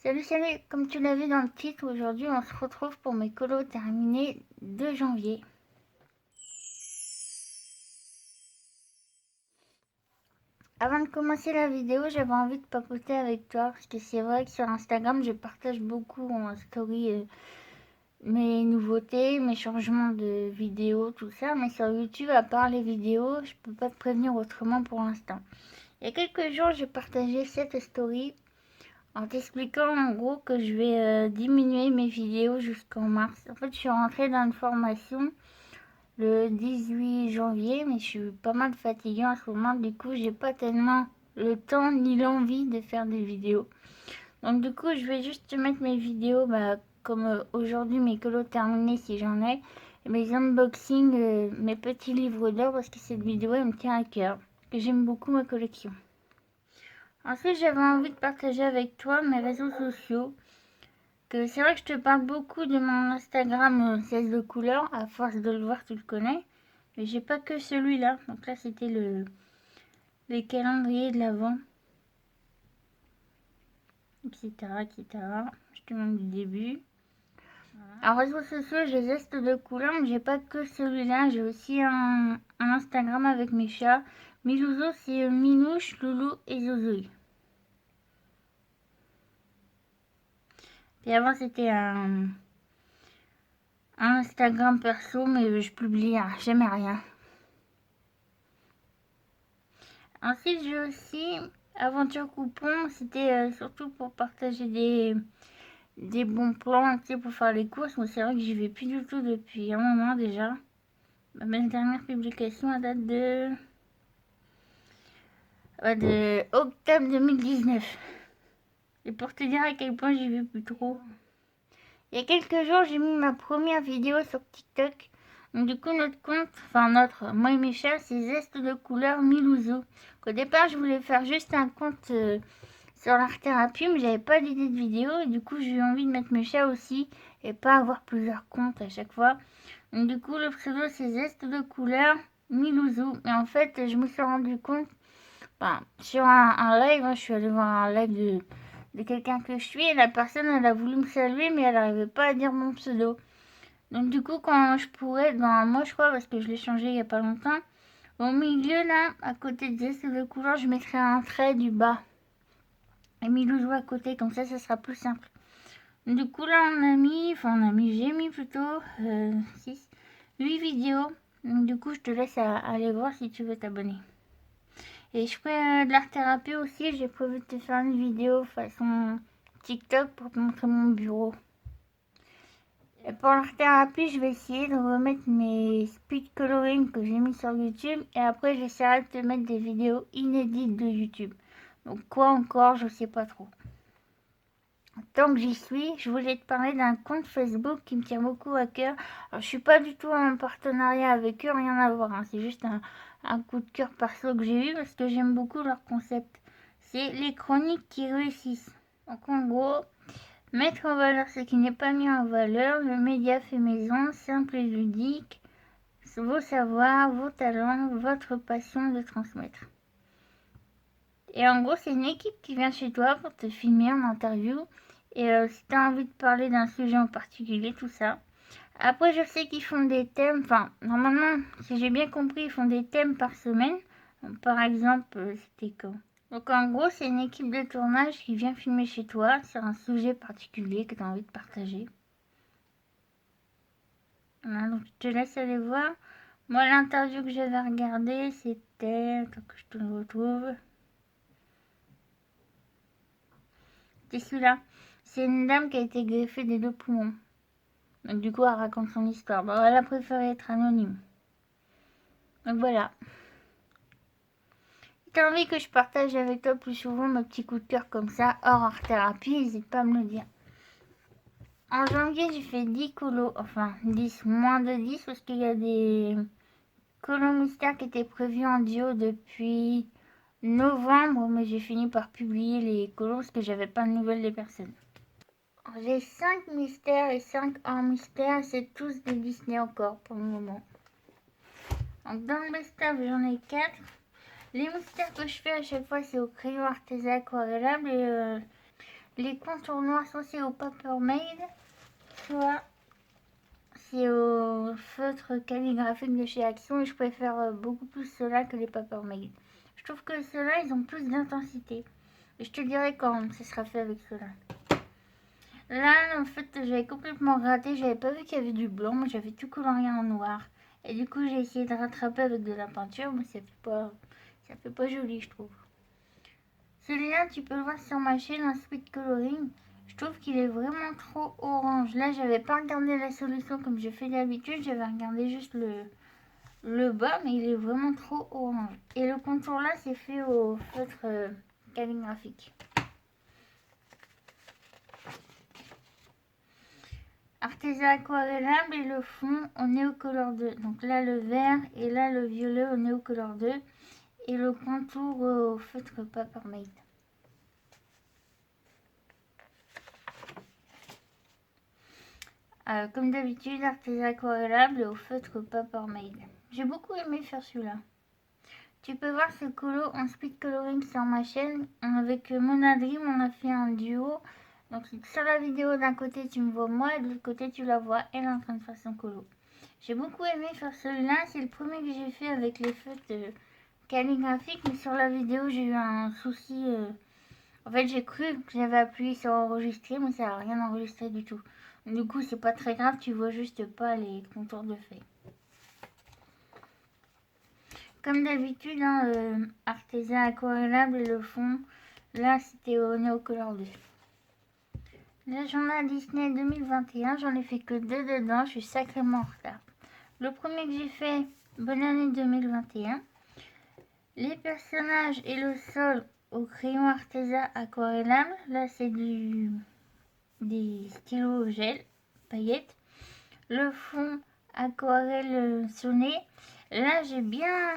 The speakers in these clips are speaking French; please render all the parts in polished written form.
Salut, salut! Comme tu l'as vu dans le titre, aujourd'hui on se retrouve pour mes colos terminés de janvier. Avant de commencer la vidéo, j'avais envie de papoter avec toi parce que c'est vrai que sur Instagram, je partage beaucoup en story mes nouveautés, mes changements de vidéos, tout ça. Mais sur YouTube, à part les vidéos, je peux pas te prévenir autrement pour l'instant. Il y a quelques jours, j'ai partagé cette story en t'expliquant en gros que je vais diminuer mes vidéos jusqu'en mars. En fait, je suis rentrée dans une formation le 18 janvier, mais je suis pas mal fatiguée en ce moment. Du coup, j'ai pas tellement le temps ni l'envie de faire des vidéos. Donc du coup, je vais juste te mettre mes vidéos, comme aujourd'hui mes colos terminés si j'en ai, et mes unboxings, mes petits livres d'or parce que cette vidéo elle me tient à cœur, que j'aime beaucoup ma collection. Ensuite, j'avais envie de partager avec toi mes réseaux sociaux. Que c'est vrai que je te parle beaucoup de mon Instagram 16 de couleurs. À force de le voir, tu le connais. Mais j'ai pas que celui-là. Donc là, c'était les calendriers de l'Avent, etc., etc. Je te montre du début. En réseaux sociaux, j'ai zeste de couleurs, mais j'ai pas que celui-là. J'ai aussi un Instagram avec mes chats. Milouzo, c'est Minouche, Loulou et Zozoï. Puis avant, c'était un Instagram perso, mais je publie jamais rien. Ensuite, j'ai aussi Aventure Coupon. C'était surtout pour partager des bons plans, tu sais, pour faire les courses. Mais c'est vrai que j'y vais plus du tout depuis un moment déjà. Ma dernière publication à date de octobre 2019. Et pour te dire à quel point j'y vais plus trop. Il y a quelques jours, j'ai mis ma première vidéo sur TikTok. Donc, du coup, moi et mes chats, c'est Zeste de couleur Milouzo. Au départ, je voulais faire juste un compte sur l'art-thérapie, mais j'avais pas d'idée de vidéo. Et du coup, j'ai eu envie de mettre mes chats aussi et pas avoir plusieurs comptes à chaque fois. Donc, du coup, le pseudo, c'est Zeste de couleur Milouzo. Et en fait, je me suis rendu compte, sur un live, je suis allée voir un live de quelqu'un que je suis et la personne elle a voulu me saluer mais elle n'arrivait pas à dire mon pseudo. Donc du coup quand je pourrais, moi je crois parce que je l'ai changé il n'y a pas longtemps, au milieu là, à côté de Zeste de couleur, je mettrai un trait du bas et Milouzou à côté, comme ça sera plus simple. Du coup là j'ai mis plutôt 6, 8 vidéos. Donc du coup je te laisse aller voir si tu veux t'abonner. Et je ferai de l'art-thérapie aussi. J'ai prévu de te faire une vidéo façon TikTok pour te montrer mon bureau. Et pour l'art-thérapie, je vais essayer de remettre mes speed coloring que j'ai mis sur YouTube. Et après, j'essaierai de te mettre des vidéos inédites de YouTube. Donc quoi encore, je sais pas trop. Tant que j'y suis, je voulais te parler d'un compte Facebook qui me tient beaucoup à cœur. Alors, je suis pas du tout en partenariat avec eux, rien à voir. C'est juste un coup de cœur perso que j'ai eu parce que j'aime beaucoup leur concept. C'est les chroniques qui réussissent. Donc en gros, mettre en valeur ce qui n'est pas mis en valeur, le média fait maison, simple et ludique, vos savoirs, vos talents, votre passion de transmettre. Et en gros, c'est une équipe qui vient chez toi pour te filmer en interview. Et si tu as envie de parler d'un sujet en particulier, tout ça. Après, je sais qu'ils font des thèmes. Enfin, normalement, si j'ai bien compris, ils font des thèmes par semaine. Par exemple, c'était quand? Donc en gros, c'est une équipe de tournage qui vient filmer chez toi sur un sujet particulier que tu as envie de partager. Voilà, donc je te laisse aller voir. Moi, l'interview que j'avais regardée, c'était... Attends que je te le retrouve. C'est celui-là. C'est une dame qui a été greffée des 2 poumons. Donc du coup, elle raconte son histoire. Bon, elle a préféré être anonyme. Donc voilà. Si t'as envie que je partage avec toi plus souvent mes petits coups de cœur comme ça, hors art-thérapie, n'hésite pas à me le dire. En janvier, j'ai fait 10 colos. Enfin, 10, moins de 10 parce qu'il y a des colos mystères qui étaient prévus en duo depuis novembre. Mais j'ai fini par publier les colos parce que j'avais pas de nouvelles des personnes. J'ai 5 mystères et 5 hors mystères. C'est tous des Disney encore pour le moment. Donc dans le best-of, j'en ai 4. Les mystères que je fais à chaque fois, c'est au crayon artisan aquarellable. Et les contours noirs, soit c'est au Papermate, soit c'est au feutre calligraphique de chez Action. Et je préfère beaucoup plus ceux-là que les Papermate. Je trouve que ceux-là, ils ont plus d'intensité. Et je te dirai quand ce sera fait avec ceux-là. Là, en fait, j'avais complètement raté. J'avais pas vu qu'il y avait du blanc. Moi, j'avais tout colorié en noir. Et du coup, j'ai essayé de rattraper avec de la peinture. Mais ça fait pas joli, je trouve. Celui-là, tu peux le voir sur ma chaîne en speed coloring. Je trouve qu'il est vraiment trop orange. Là, j'avais pas regardé la solution comme je fais d'habitude. J'avais regardé juste le bas, mais il est vraiment trop orange. Et le contour là, c'est fait au feutre calligraphique. Arteza aquarellable et le fond au Neocolor 2. Donc là, le vert et là, le violet au Neocolor 2. Et le contour au feutre Papermate. Comme d'habitude, Arteza aquarellable et au feutre Papermate. J'ai beaucoup aimé faire celui-là. Tu peux voir ce colo en speed coloring sur ma chaîne. Avec Mona Dream, on a fait un duo. Donc sur la vidéo, d'un côté tu me vois moi et de l'autre côté tu la vois elle en train de faire son colo. J'ai beaucoup aimé faire celui-là. C'est le premier que j'ai fait avec les feutres calligraphiques. Mais sur la vidéo, j'ai eu un souci. En fait, j'ai cru que j'avais appuyé sur enregistrer, mais ça n'a rien enregistré du tout. Du coup, c'est pas très grave, tu vois juste pas les contours de feuilles. Comme d'habitude, hein, Arteza aquarellable et le fond, là c'était au Neocolor 2. Le journal Disney 2021, j'en ai fait que 2 dedans, je suis sacrément en retard. Le premier que j'ai fait, bonne année 2021. Les personnages et le sol au crayon Arteza aquarellable, là c'est des stylos gel, paillettes. Le fond aquarelle sonné, là j'ai bien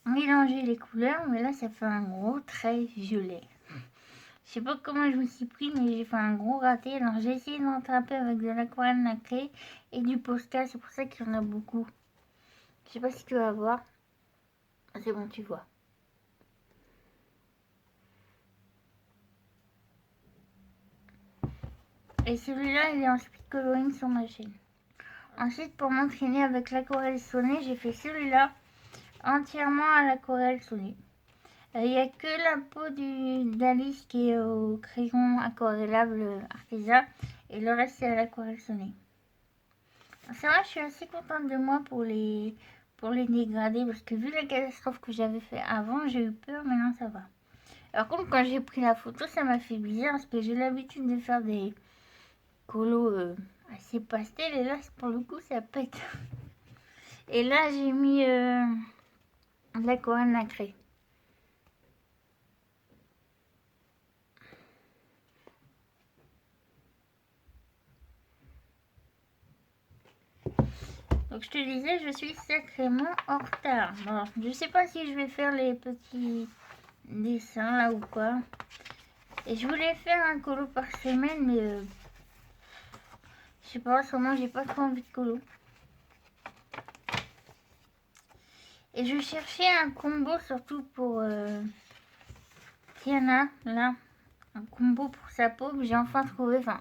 mélangé les couleurs, mais là ça fait un gros trait violet. Je sais pas comment je me suis pris, mais j'ai fait un gros raté. Alors j'ai essayé de rattraper avec de l'aquarelle nacrée et du Posca, c'est pour ça qu'il y en a beaucoup. Je sais pas si tu vas voir. C'est bon, tu vois. Et celui-là, il est en speed coloring sur ma chaîne. Ensuite, pour m'entraîner avec l'aquarelle sonnée, j'ai fait celui-là entièrement à l'aquarelle sonnée. Il n'y a que la peau d'Alice qui est au crayon aquarellable Arteza et le reste c'est à l'aquarelle sonnée. C'est vrai, je suis assez contente de moi pour les dégradés parce que vu la catastrophe que j'avais fait avant, j'ai eu peur, maintenant ça va. Par contre, quand j'ai pris la photo, ça m'a fait bizarre parce que j'ai l'habitude de faire des colos assez pastel et là, pour le coup, ça pète. Et là, j'ai mis de l'aquarelle nacrée. Donc je te disais, je suis sacrément en retard. Bon, je sais pas si je vais faire les petits dessins là ou quoi. Et je voulais faire un colo par semaine, mais je sais pas, en ce moment j'ai pas trop envie de colo. Et je cherchais un combo surtout pour Tiana, là. Un combo pour sa peau que j'ai enfin trouvé. Enfin,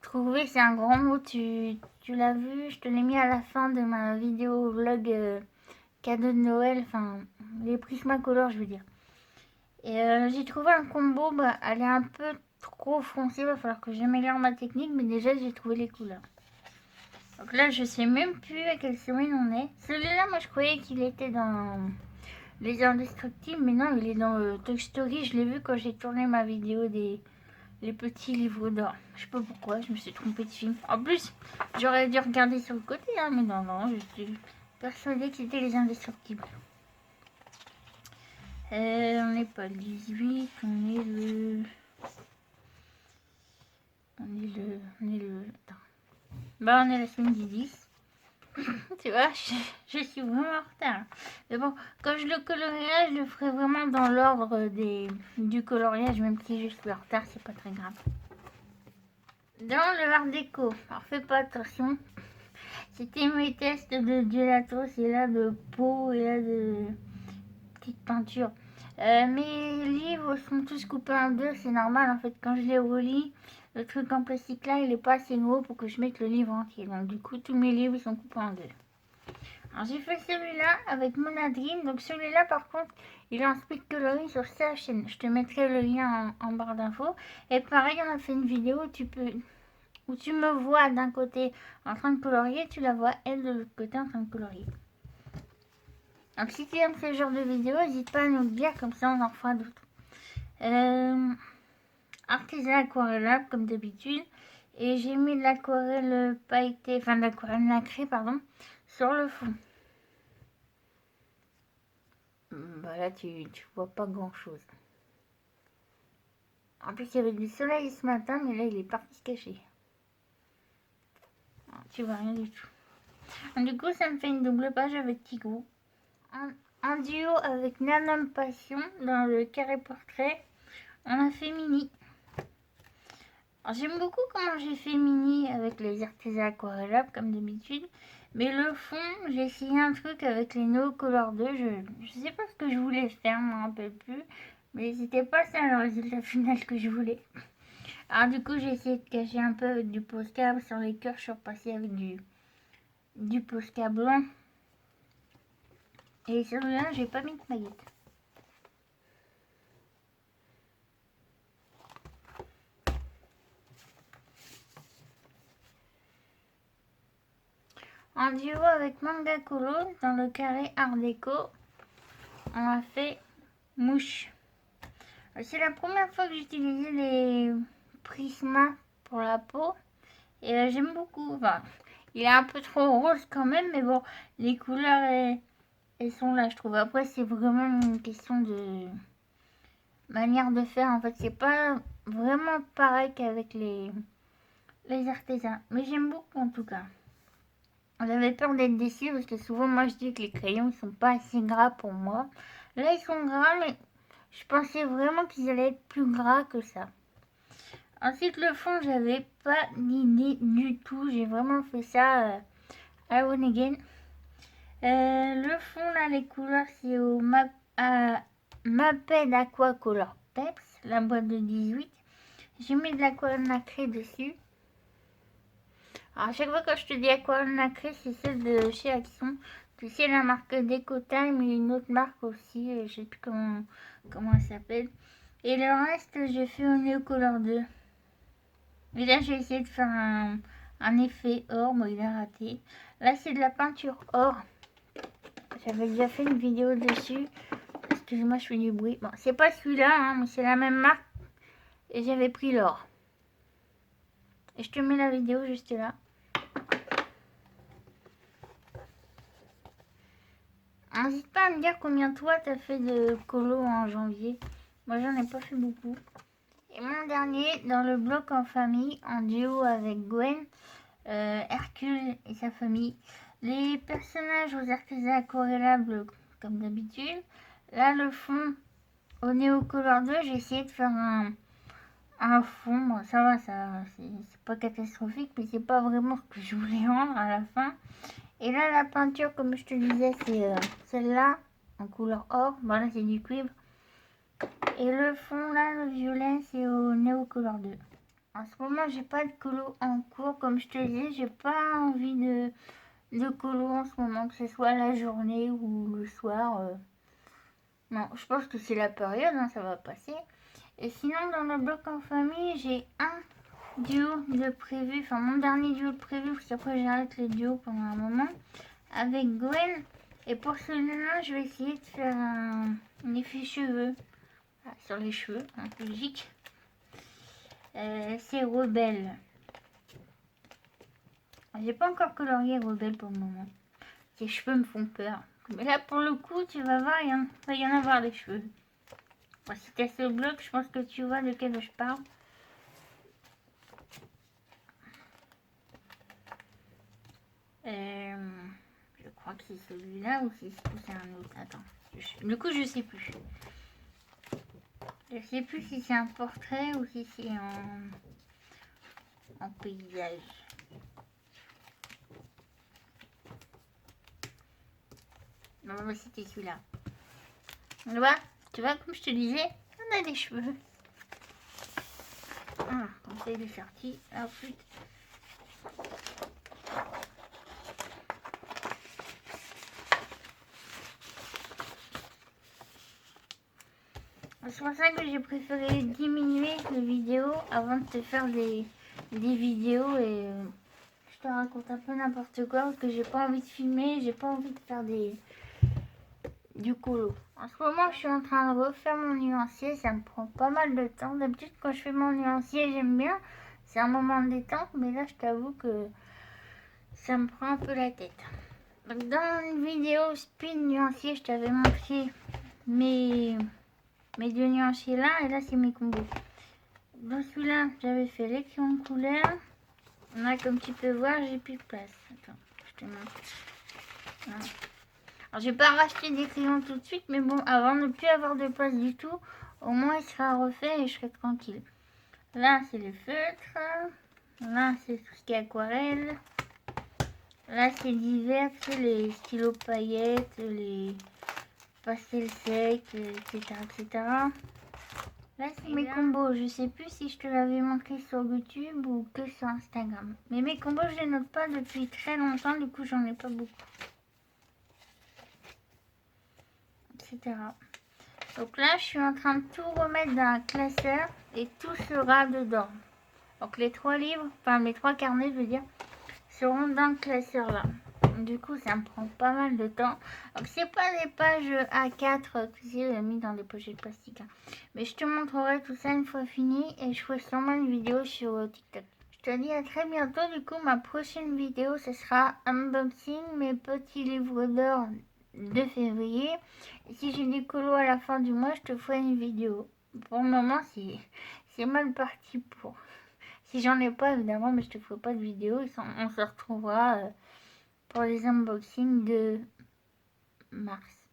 trouver c'est un grand mot, tu l'as vu, je te l'ai mis à la fin de ma vidéo vlog cadeau de Noël, enfin les Prismacolor je veux dire. Et j'ai trouvé un combo, bah, elle est un peu trop foncée, il va falloir que j'améliore ma technique, mais déjà j'ai trouvé les couleurs. Donc là je sais même plus à quelle semaine on est. Celui-là moi je croyais qu'il était dans Les Indestructibles, mais non il est dans Toy Story, je l'ai vu quand j'ai tourné ma vidéo des les petits livres d'or. Je sais pas pourquoi, je me suis trompée de film. En plus, j'aurais dû regarder sur le côté, hein, mais non, je suis persuadée que c'était Les Indestructibles. On n'est pas le 18, on est le... Attends. Bah, on est la semaine du 10. Tu vois, je suis vraiment en retard. Mais bon, quand je le colorierai, je le ferai vraiment dans l'ordre du coloriage, même si je suis en retard, c'est pas très grave. Dans le art déco, alors fais pas attention. C'était mes tests de gelato, et là de peau et là de petite peinture. Mes livres sont tous coupés en deux, c'est normal en fait. Quand je les relis, le truc en plastique là, il est pas assez gros pour que je mette le livre entier. Donc du coup, tous mes livres sont coupés en deux. Alors j'ai fait celui-là avec Mona Dream. Donc celui-là par contre, il est en speed coloring sur sa chaîne. Je te mettrai le lien en barre d'infos. Et pareil, on a fait une vidéo où tu me vois d'un côté en train de colorier, tu la vois elle de l'autre côté en train de colorier. Donc si tu aimes ce genre de vidéo, n'hésite pas à nous le dire, comme ça on en fera d'autres. Artisan aquarellable comme d'habitude. Et j'ai mis de l'aquarelle pailletée, enfin de l'aquarelle nacrée, pardon, sur le fond. Bah là tu vois pas grand chose. En plus il y avait du soleil ce matin, mais là il est parti se cacher. Alors, tu vois rien du tout. Du coup ça me fait une double page avec Tigrou. En duo avec Nanam Passion dans le carré portrait, on a fait Mini. J'aime beaucoup comment j'ai fait Mini avec les artisans aquarellables comme d'habitude. Mais le fond, j'ai essayé un truc avec les No Color 2. Je sais pas ce que je voulais faire, je m'en rappelle plus. Mais c'était pas ça le résultat final que je voulais. Alors du coup, j'ai essayé de cacher un peu avec du Posca sur les cœurs. Je suis repassée avec du Posca blanc. Et celui-là, j'ai pas mis de paillettes. En duo avec Manga Colo, dans le carré Art Déco, on a fait Mouche. C'est la première fois que j'utilisais les Prisma pour la peau. Et j'aime beaucoup. Enfin, il est un peu trop rose quand même, mais bon, les couleurs, elles sont là, je trouve. Après, c'est vraiment une question de manière de faire. En fait, c'est pas vraiment pareil qu'avec les artisans. Mais j'aime beaucoup en tout cas. J'avais peur d'être déçue parce que souvent, moi, je dis que les crayons, ils sont pas assez gras pour moi. Là, ils sont gras, mais je pensais vraiment qu'ils allaient être plus gras que ça. Ensuite, le fond, j'avais pas d'idée du tout. J'ai vraiment fait ça à one again. Le fond, là, les couleurs, c'est au Maped Aqua Color Peps, la boîte de 18. J'ai mis de l'aquarelle nacrée dessus. Alors, à chaque fois que je te dis aquarelle nacrée, c'est celle de chez Action. Tu sais, la marque Decotime et une autre marque aussi, je sais plus comment elle s'appelle. Et le reste, j'ai fait au Neo Color 2. Et là, j'ai essayé de faire un effet or, mais il a raté. Là, c'est de la peinture or. J'avais déjà fait une vidéo dessus. Excusez-moi, je fais du bruit. Bon, c'est pas celui-là, hein, mais c'est la même marque. Et j'avais pris l'or. Et je te mets la vidéo juste là. N'hésite pas à me dire combien toi t'as fait de colo en janvier. Moi, j'en ai pas fait beaucoup. Et mon dernier, dans le bloc en famille, en duo avec Gwen, Hercule et sa famille. Les personnages aux artisans aquarellables comme d'habitude. Là, le fond au Neo Color 2, j'ai essayé de faire un fond. Bon, ça va, c'est pas catastrophique, mais c'est pas vraiment ce que je voulais rendre à la fin. Et là, la peinture, comme je te disais, c'est celle-là, en couleur or. Bon, là, c'est du cuivre. Et le fond, là, le violet, c'est au Neo Color 2. En ce moment, j'ai pas de colo en cours. Comme je te disais, j'ai pas envie de colo en ce moment, que ce soit la journée ou le soir. Non, je pense que c'est la période, hein, ça va passer. Et sinon, dans le bloc en famille, j'ai un duo de prévu. Enfin, mon dernier duo de prévu, parce qu'après, j'arrête les duos pendant un moment. Avec Gwen. Et pour celui-là, je vais essayer de faire un effet cheveux. Sur les cheveux, un peu logique. C'est Rebelle. J'ai pas encore colorié Rebelle pour le moment. Ses cheveux me font peur. Mais là, pour le coup, tu vas voir, il va y en avoir des cheveux. Bon, si tu as ce bloc, je pense que tu vois de quel je parle. Je crois que c'est celui-là ou c'est un autre. Attends. Du coup, je sais plus. Je sais plus si c'est un portrait ou si c'est en paysage. Non, mais c'était celui-là. Tu vois, Tu vois, comme je te disais, on a des cheveux. Ah, comme ça il est sorti. Ensuite, c'est pour ça que j'ai préféré diminuer les vidéos avant de te faire des vidéos et je te raconte un peu n'importe quoi parce que j'ai pas envie de filmer, j'ai pas envie de faire du colo. En ce moment, je suis en train de refaire mon nuancier, ça me prend pas mal de temps. D'habitude, quand je fais mon nuancier, j'aime bien. C'est un moment de détente, mais là, je t'avoue que ça me prend un peu la tête. Donc, dans une vidéo speed nuancier, je t'avais montré mes deux nuanciers là, et là, c'est mes combos. Dans celui-là, j'avais fait les crayons de couleur. Là, comme tu peux voir, j'ai plus de place. Attends, je te montre. Voilà. Alors, je vais pas racheter des crayons tout de suite, mais bon, avant de ne plus avoir de place du tout, au moins il sera refait et je serai tranquille. Là, c'est les feutres. Là, c'est tout ce qui est aquarelle. Là, c'est divers, c'est les stylos paillettes, les pastels secs, etc., etc. Là, c'est mes combos. Je sais plus si je te l'avais montré sur YouTube ou que sur Instagram. Mais mes combos, je les note pas depuis très longtemps, du coup, j'en ai pas beaucoup. Etc. Donc là, je suis en train de tout remettre dans un classeur et tout sera dedans. Donc les 3 livres, enfin mes 3 carnets, je veux dire, seront dans le classeur là. Du coup, ça me prend pas mal de temps. Donc c'est pas des pages A4 que j'ai mis dans des pochettes plastiques. Hein. Mais je te montrerai tout ça une fois fini et je ferai sûrement une vidéo sur TikTok. Je te dis à très bientôt. Du coup, ma prochaine vidéo, ce sera unboxing mes petits livres d'or de février. Et si j'ai des colos à la fin du mois, je te ferai une vidéo. Pour le moment, c'est mal parti pour. Si j'en ai pas, évidemment, mais je te ferai pas de vidéo. On se retrouvera pour les unboxings de mars.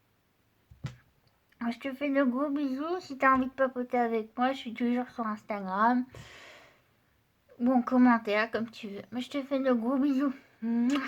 Alors, je te fais de gros bisous. Si tu as envie de papoter avec moi, je suis toujours sur Instagram. Ou en commentaire, comme tu veux. Mais je te fais de gros bisous. Mouah.